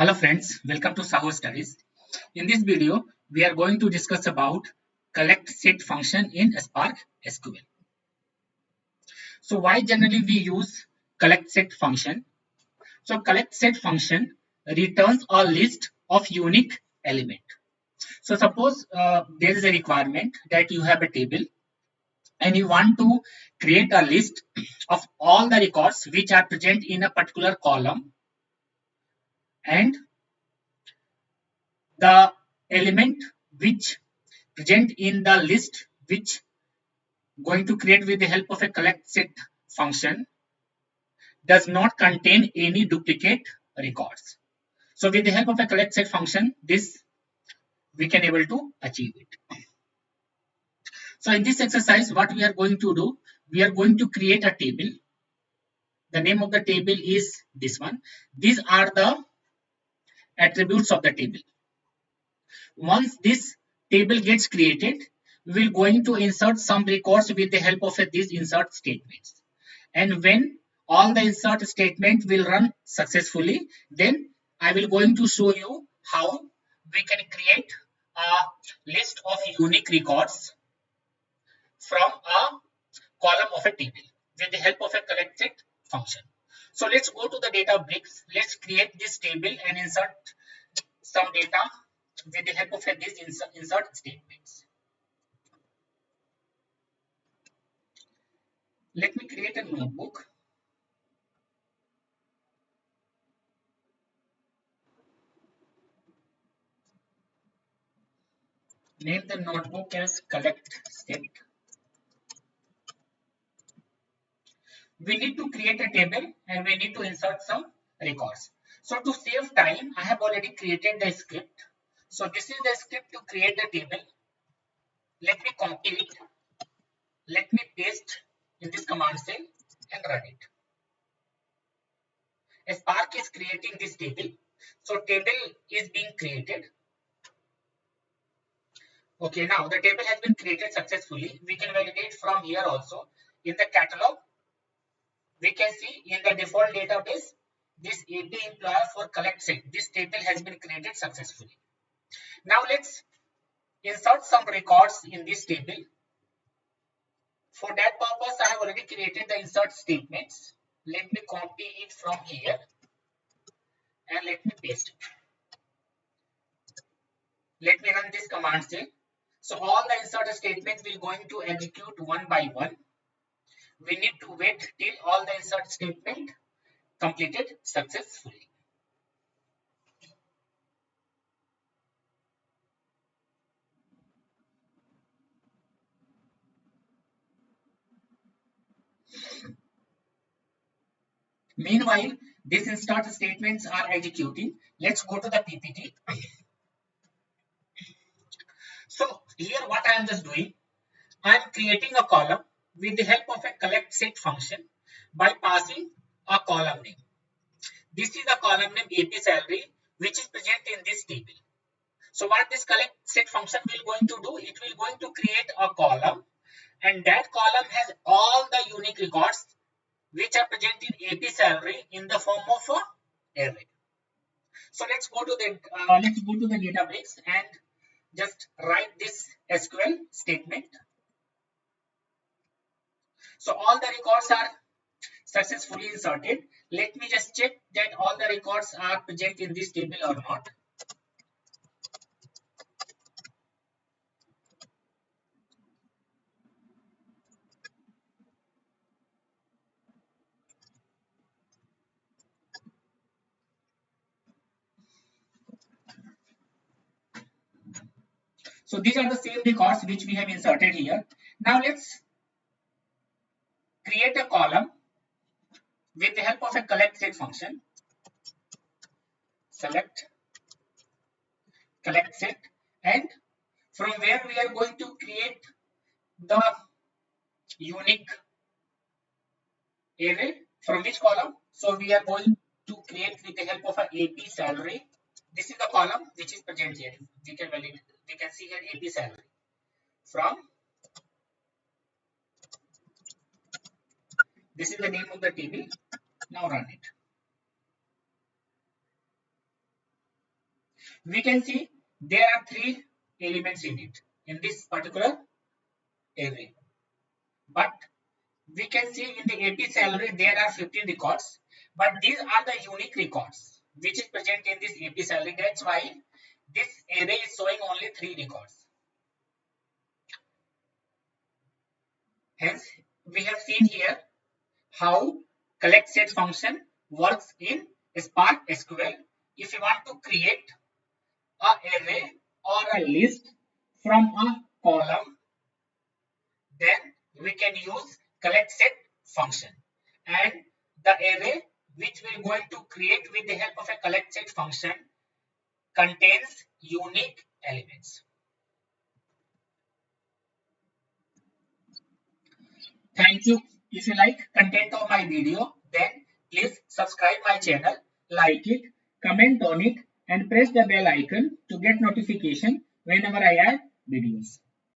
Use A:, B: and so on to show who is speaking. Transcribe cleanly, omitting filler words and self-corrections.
A: Hello friends, welcome to SahuStudies. In this video, we are going to discuss about collect set function in Spark SQL. So why generally we use collect set function? So collect set function returns a list of unique element. So suppose there is a requirement that you have a table and you want to create a list of all the records which are present in a particular column, and the element which present in the list which going to create with the help of a collect set function does not contain any duplicate records. So with the help of a collect set function, this we can able to achieve it. So in this exercise, what we are going to do, we are going to create a table. The name of the table is this one. These are the attributes of the table. Once this table gets created, we will going to insert some records with the help of these insert statements. And when all the insert statement will run successfully, then I will going to show you how we can create a list of unique records from a column of a table with the help of a collect set function. So let's go to the Databricks. Let's create this table and insert some data with the help of these insert statements. Let me create a notebook. Name the notebook as collect set. We need to create a table and we need to insert some records. So to save time, I have already created the script. So this is the script to create the table. Let me copy it. Let me paste in this command cell and run it. A Spark is creating this table. So table is being created. Okay, now the table has been created successfully. We can validate from here also. In the catalog, we can see in the default database, this AP employer for collect set. This table has been created successfully. Now let's insert some records in this table. For that purpose, I have already created the insert statements. Let me copy it from here and let me paste it. Let me run this command cell. So all the insert statements will going to execute one by one. We need to wait till all the insert statement completed successfully. Meanwhile, these insert statements are executing. Let's go to the PPT. So here what I am just doing, I am creating a column with the help of a collect set function by passing a column name. This is the column name AP salary, which is present in this table. So what this collect set function will going to do, it will going to create a column, and that column has all the unique records which are present in AP salary in the form of a array. So let's go to the Databricks and just write this SQL statement. So all the records are successfully inserted. Let me just check that all the records are present in this table or not. So these are the same records which we have inserted here. Now let's create a column with the help of a collect set function. Select collect set, and from where we are going to create the unique array. From which column? So we are going to create with the help of a AP salary. This is the column which is present here. We can see here AP salary. From this is the name of the table. Now run it. We can see there are three elements in it, in this particular array. But we can see in the AP salary there are 15 records, but these are the unique records which is present in this AP salary. That's why this array is showing only 3 records. Hence, we have seen here how collect set function works in Spark SQL. If you want to create a array or a list from a column, then we can use collect set function, and the array which we're going to create with the help of a collect set function contains unique elements. Thank you. If you like content of my video, then please subscribe my channel, like it, comment on it, and press the bell icon to get notification whenever I add videos.